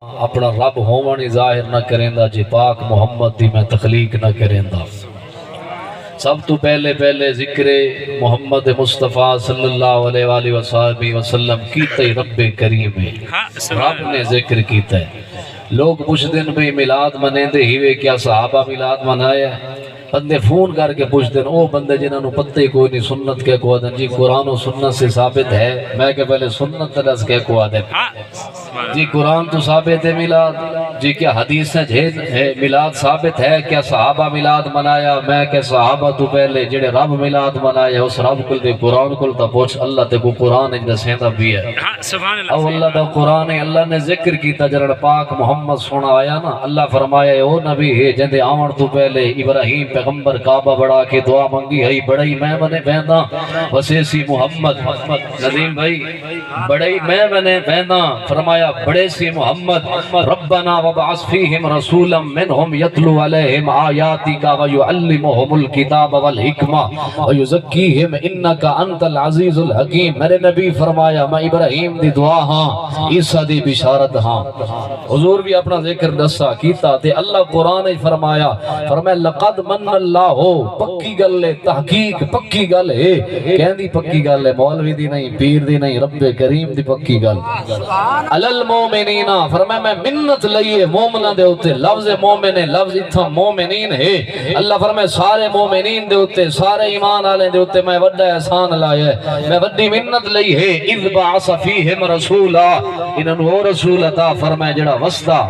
اپنا رب ہوونی ظاہر نہ کریندا جی پاک محمد دی میں تخلیق نہ کریندا۔ سب تو پہلے ذکر محمد مصطفیٰ صلی اللہ علیہ وآلہ وسلم وسلم کیتا ہی رب کریم ہے، رب نے ذکر کیتا ہے۔ لوگ پوچھتے ہیں بھئی میلاد منیندے ہیوے کیا صحابہ میلاد منایا ہے؟ بندے فون کر کے پوچھتے ہیں او بندے جنہاں نو پتہ ہی کوئی نہیں سنت کے کو آدن جی قرآن و سنت سے ثابت ہے۔ میں کہ پہلے سنت ترس کے کو آدن جی قرآن تو ثابت ہے میلاد، جی کیا حدیث ہے میلاد ثابت ہے؟ کیا صحابہ میلاد منایا؟ میں کہ صحابہ تو پہلے جڑے رب میلاد منایا اس رب کل دے قرآن کل تا پوچھ اللہ تے کو قرآن ایک دسیندہ بھی ہے او اللہ دا قرآن ہے۔ اللہ نے ذکر کیتا جڑا پاک محمد سونا آیا نا، اللہ فرمایا او نبی ہے جندے آمن تو پہلے ابراہیم پیغمبر کعبہ بڑھا کے دعا منگی ہے بڑائی میں بنے بہنا وسیسی محمد ندیم بھائی بڑائی میں بنے بہنا فرمایا بڑے سی محمد ربنا وبعث فیہم رسولا منہم یتلو علیہم آیاتک ویعلمہم الکتاب والحکمہ ویزکیہم انکا انت العزیز الحکیم۔ میرے نبی فرمایا میں ابراہیم دی دعا ہاں، عیسیٰ دی بشارت ہاں۔ حضور بھی اپنا ذکر دسا کیتا تے اللہ قرآن فرمایا لقد من اللہ ہو پکی گل ہے، تحقیق پکی گل ہے، کہندی پکی گل ہے، مولوی دی نہیں، پیر دی نہیں، رب کریم دی پکی گل۔ المومنین فرمایا میں منت لئیے مومنہ دے ہوتے، لفظ مومن ہے، لفظ اتھا مومنین ہے۔ اللہ فرمایا سارے مومنین دے ہوتے، سارے ایمان آلے دے ہوتے میں وڈا احسان لائے ہے، میں وڈی منت لئی ہے۔ اذ بعث فیہم رسولا انہوں وہ رسول عطا فرمایا جڑا وسطہ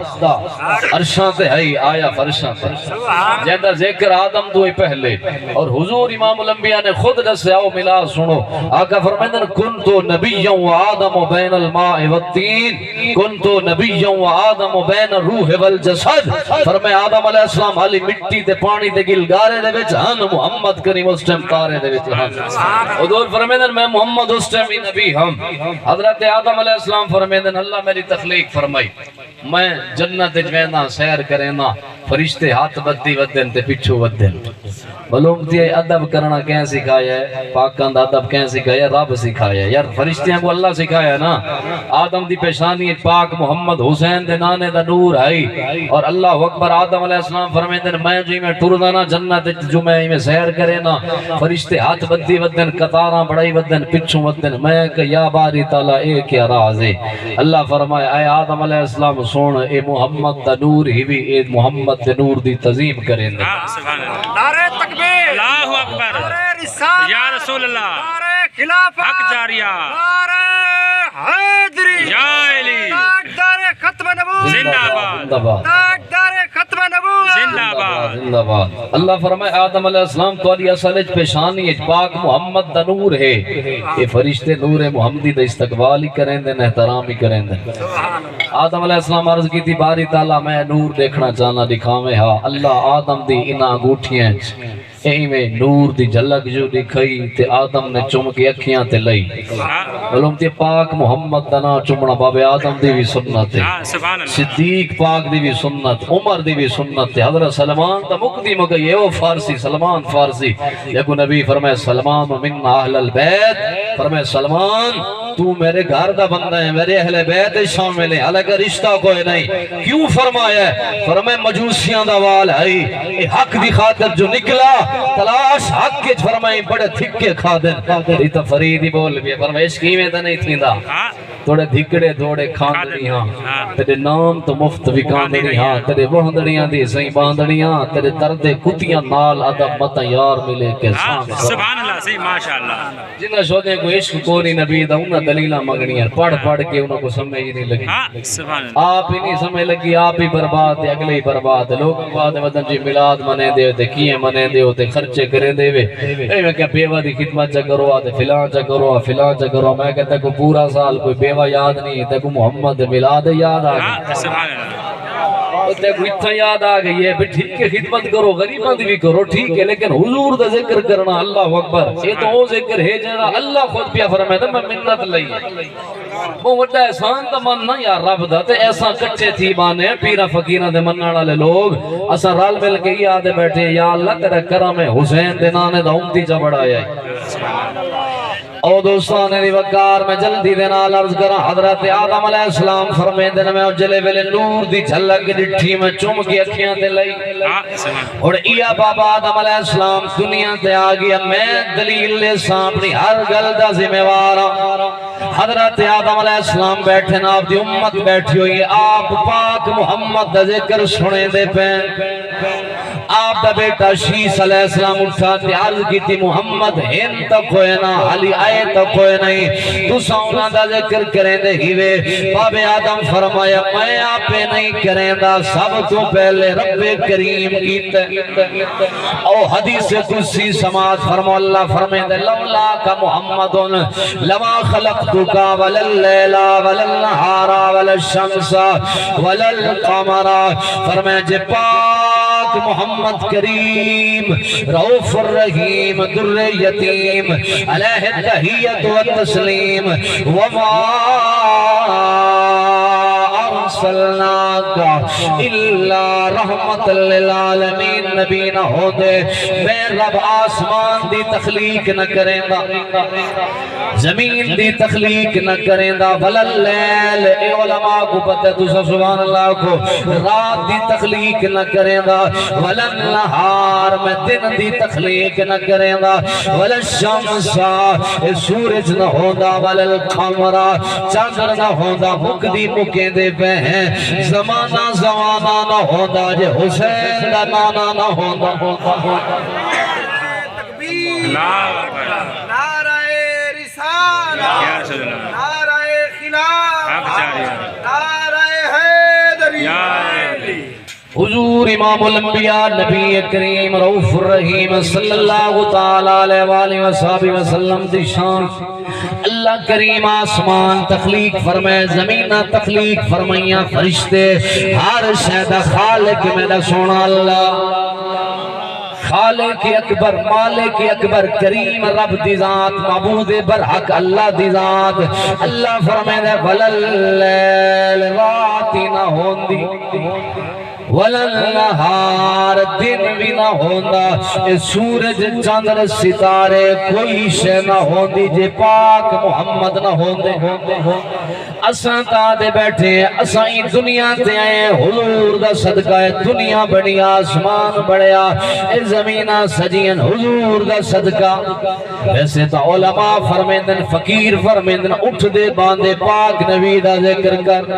عرشاں تے ہے آیا فرشاں تے جیندہ ذکر آدم تو ہی پہلے، اور حضور امام الانبیاء نے خود دسے آؤ ملا سنو آقا فرمائندن کنتو نبیوں و آدم بین الماء والتین کنتو نبیوں و آدم بین الروح والجسد۔ فرمائے آدم علیہ السلام حالی مٹی تے پانی تے گلگارے دے وچ ہن، محمد کریم اس ٹائم تارے دے وچ ہن۔ حضور فرمائندن میں محمد اس ٹائم ہی نبی ہم۔ حضرت آدم علیہ السلام فرمائندن اللہ میری تخلیق فرمائی، میں جنت جوینا سیر کرینا، فرشتے ہاتھ بدی ودن تے پچھو ودن۔ معلوم تھی ادب کرنا کہیں سکھایا ہے؟ پاکان دا ادب کہیں سکھایا ہے؟ رب سکھایا ہے۔ یار فرشتیاں کو اللہ سکھایا ہے نا۔ آدم دی پیشانی پاک محمد حسین دے نانے دا نور ہے، اور اللہ اکبر آدم علیہ السلام فرمائے میں جو میں ٹردانا جنت جو میں سیر کرے نا، فرشتے ہاتھ بدی ودن، قطاراں بڑائی ودن، پچھو ودن۔ میں کہ یا باری تعالیٰ اے کیا راز ہے؟ اللہ فرمائے اے آدم علیہ السلام سون اے محمد دا نور ہی بھی اے محمد دے نور دی تظیم کریں دے۔ نعرہ تکبیر، اللہ اکبر، نعرہ رسالت یا رسول اللہ، نعرہ خلافت حق جاریہ، نعرہ حیدری یا علی، تاجدار ختم نبوت زندہ باد، تاجدار ختم نبوت زندہ باد زندہ باد۔ اللہ فرمائے آدم علیہ السلام تو علی اصل پیشانی پاک محمد دا نور ہے، یہ فرشتے نور محمدی دا استقبال ہی کریں دیں، احترام ہی کریں دیں۔ آدم علیہ السلام عرض کی تھی باری تعالیٰ میں نور دیکھنا چاہنا دکھاویں ہاں۔ اللہ آدم دی انہاں گوٹھیاں میں نور دی جھلک جو دکھائی تے آدم نے چم کے اکھیاں تے لئی۔ معلوم تے پاک محمد دا نا چمنا باب آدم دی بھی سنت ہے، صدیق پاک دی بھی سنت، عمر دی بھی سنت ہے۔ حضرت سلمان تا مقدی مگئی او فارسی، سلمان فارسی، یکو نبی فرمائے سلمان من اہل البیت، فرمائے سلمان تو میرے گھر دا بندہ ہے، میرے اہل بیت شامل ہے، حالانکہ رشتہ کوئی نہیں۔ کیوں فرمایا ہے؟ فرمائے مجوسیاں دا وال ہے، حق دی خاطر جو نکلا تلاش حق کے فرمائیں بڑے تھکے کھا دن۔ ریتا فریدی بول بھی ہے، فرمائے عشقی میں تا نہیں تھی دا توڑے دھکڑے دوڑے کھاندنی ہاں، تیرے نام تو مفت وکاندنی ہاں، تیرے وہندنیاں دی سہی باندنیاں، تیرے درد کتیاں نال عدب متا یار ملے کے سبحان اللہ صحیح ماشاءاللہ۔ جنہ شودیں کو عشق کو نہیں نبی دا انہا دلیلہ مگنی ہے، پڑھ پڑھ کے انہوں کو سمجھ نہیں لگی۔ آپ ہی نہیں سمجھ لگی، آپ ہی برباد ہے، اگلے ہی برباد ہے۔ لوگوں کو آدھے وطن جی ملاد منے دے ہوتے، کیے منے دے ہوتے، خرچے کریں دے ہوئے، اے میں کیا بیوہ دی خدمت چا کرو آدھے فلان چا کرو فلان چا کرو۔ میں کہتا کو پورا سال کوئی بیوہ یاد نہیں، تے کو محمد ملاد یاد آگئی، تے کو اتنا یاد آگئی ہے، ٹھیک ہے خدمت کرو غریباں دی بھی کرو ٹھیک ہے، لیکن حضور دا ذکر کرنا اللہ اکبر یہ تو وہ ذکر ہے جنہا اللہ خود پیا فرمائے میں منت لئی وہ وڈا احسان تا مننا یا رب دا تے ایسا کچھے تھی بانے پیرا فقیرہ دے مننا والے لوگ اسا رال مل کے یادے بیٹھے یا اللہ تیرا کرم ہے حسین دے نانے دا امتی جا بڑھایا ہے۔ او دوستان دی وقار میں جلدی دے نال عرض کرا حضرت آدم علیہ السلام فرمیندے نے میں اجلے ویلے نور دی جھلک ڈٹھی میں چوم کے اکھیاں تے لئی اور ایا بابا آدم علیہ السلام دنیا تے آ گیا میں دلیل لے سامنے ہر گل دا ذمہ وار حضرت آدم علیہ السلام بیٹھے نا آپ دی امت بیٹھی ہوئی آپ پاک محمد دا ذکر سنے دے پین آپ دا بیٹا شیس علیہ السلام اٹھا تے عرض کی تھی محمد ہن تک ہوئے نا علی آئے تک ہوئے نہیں تو سونا دا ذکر کریں دے ہیوے باب آدم فرمایا میں آپ پہ نہیں کریں دا سب تو پہلے رب کریم کیتے او حدیث قدسی سماعت فرما اللہ فرمائے دے لولا کا محمد لما خلقتکا ولللیلا وللنہارا وللشمسا وللقمرا فرمائے جے پاک محمد کریم رؤوف الرحیم در یتیم علیہ التحیت والتسلیم وما ارسلناک الا رحمت للعالمین نبی نہ ہو دے میں رب آسمان دی تخلیق نہ کریں دا زمین دی تخلیق نہ کریں دا ولللیل اے علماء کو پتہ دوسرا سبحان اللہ کو رات دی تخلیق نہ کریں دا وللنہار میں دن دی تخلیق نہ کریں دا وللشمس سورج نہ ہوندا وللقمر چاندر نہ ہوندا مک دی مکیں دے پہ ہیں زمانہ زمانہ نہ ہوندا جے حسین دا نانا نہ ہوندا تکبیر نعرہ رسالہ نعرہ خلافت نعرہ حیدری حضور امام الانبیاء نبی کریم رؤوف الرحیم صلی اللہ تعالی علیہ وآلہ وسلم دی شان اللہ کریم آسمان تخلیق فرمائے زمینہ تخلیق فرمائیاں فرشتے ہر شہدہ خالق میں سونا اللہ خالق اکبر مالک اکبر کریم رب دی ذات معبود برحق اللہ دی ذات اللہ فرمائے دے ولللیل راتی نہ ہوندی وللنہار دن بھی نہ ہوندا سورج چاندر ستارے کوئی شے نہ ہوندی جے پاک محمد نہ ہوندے اساں تا دے بیٹھے اساں ہی دنیا تے آئے حضور دا صدقہ ہے دنیا بڑی آسمان بڑیا اے زمینہ سجین حضور دا صدقہ ویسے تا علماء فرمیندن فقیر فرمیندن اٹھ دے باندے پاک نبی دا ذکر کر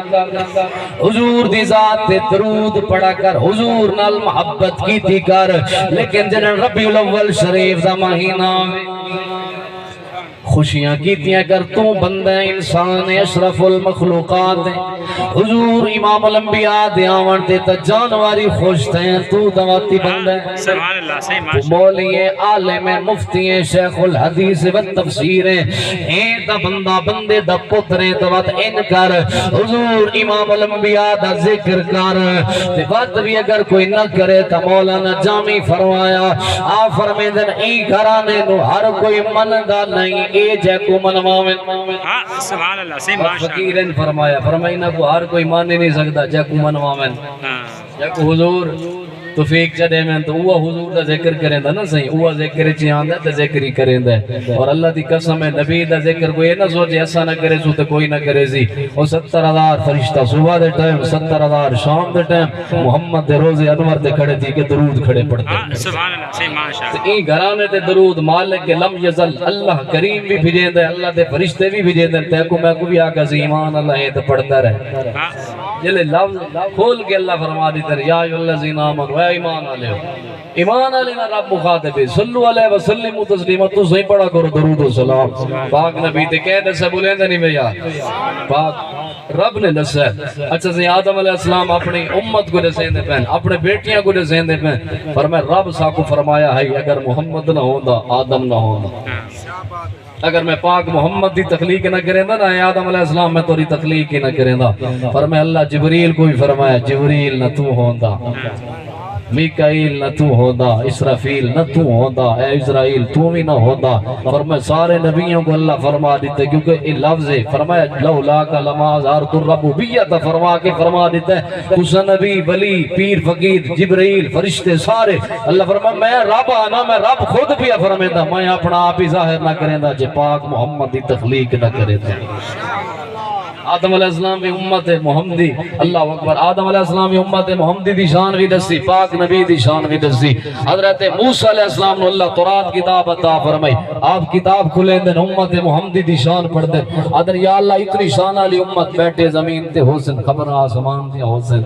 حضور دی ذات تے درود پڑھا کر حضور نال محبت کی تھی کر لیکن جنہاں ربیع الاول شریف دا مہینہ خوشیاں کیتیاں کر تو بندہ انسان اشرف المخلوقات حضور امام الانبیاء دیاوان تے تا جانواری خوش تھے تو دواتی بندہ سبحان اللہ صحیح تو ماشاء مولی عالم مفتی شیخ الحدیث و تفسیر ہیں دا بندہ بندے دا پترے دوات ان کر حضور امام الانبیاء دا ذکر کر تے بات بھی اگر کوئی نہ کرے تا مولانا جامی فرمایا آ فرمیدن ای گھرانے نو ہر کوئی من دا نہیں اے جے کو منواویں سبحان اللہ صحیح ماشاء فقیرن فرمایا فرمائنہ کو ہر کوئی مان نہیں سکتا جے کو منواویں جے کو حضور توفیق چڑھے میں تو وہ حضور دا ذکر کریں دا نا صحیح وہ ذکر چیاندہ تا ذکر ہی کریں دا اور اللہ دی قسم ہے نبی دا ذکر کوئی نہ سوچے ایسا نہ کرے سو تو کوئی نہ کرے سی اور 70,000 فرشتہ صبح دے ٹائم 70,000 شام دے ٹائم محمد دے روزے انور دے کھڑے تھی کہ درود کھڑے پڑھتے سبحان اللہ صحیح ماشاء اللہ تو این گھرانے تے درود مالک کے لم یزل اللہ کریم بھی بھیجیں دے اللہ دے فرشتے بھی بھیجیں دے تے کو میں کو بھی آقا سے ایمان اللہ ہے تو پڑھتا رہے جلے لفظ کھول کے اللہ فرما دیتا ہے یا ایوالذین آمنوا اے ایمان والے ہو ایمان علینا رب مخاطب ہے صلو علیہ وسلم و تسلیمہ تو صحیح پڑھا کرو درود و سلام پاک نبی تے کہہ دے سے بولیں دے نہیں میں یار پاک رب نے دسا ہے اچھا سے آدم علیہ السلام اپنی امت کو دسیں دے پہن اپنے بیٹیاں کو دسیں دے پہن فرمائے رب سا کو فرمایا ہے اگر محمد نہ ہوندا آدم نہ ہوندا اگر میں پاک محمد دی تخلیق نہ کریں دا نا آدم علیہ السلام میں توری تخلیق ہی نہ کریں دا فرمائے اللہ جبریل کو بھی فرمایا جبریل نہ تو ہوندا میکائیل نہ تو ہوندا، اسرافیل نہ تو ہوندا، اے اسرائیل تو بھی نہ ہوندا۔ فرمایا سارے نبیوں کو اللہ فرما دیتا ہے، کیونکہ یہ لفظ ہے، فرمایا لولا کا لما زارت الربوبیت فرما کے فرما دیتا ہے۔ اس نبی ولی پیر فقیر جبرائیل فرشتے سارے اللہ فرما میں رب آنا، میں رب خود بھی فرمیندہ، میں اپنا آپ ہی ظاہر نہ کریندا جے پاک محمد دی تخلیق نہ کریندا۔ آدم علیہ السلام بھی امت محمدی، اللہ اکبر، آدم علیہ السلام بھی امت محمدی دی شان بھی دسی، پاک نبی دی شان بھی دسی۔ حضرت موسیٰ علیہ السلام نے اللہ تورات کتاب عطا فرمائی، آپ کتاب کھلیں دن امت محمدی دی شان پڑھ دیں، ادھر یا اللہ اتنی شان علی امت بیٹھے زمین تے حسن خبر آسمان تے حسن۔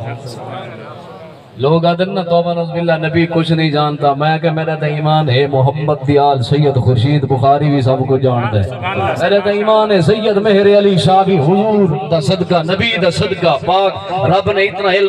لوگ آدھر نا توبہ نعوذ باللہ نبی کچھ نہیں جانتا، میں کہ میرا تا ایمان ہے محمد دیال سید خورشید بخاری بھی سب کو جانتا ہے، میرا تا ایمان ہے سید مہر علی شاہ بھی حضور دا صدقہ نبی دا صدقہ پاک رب نے اتنا علم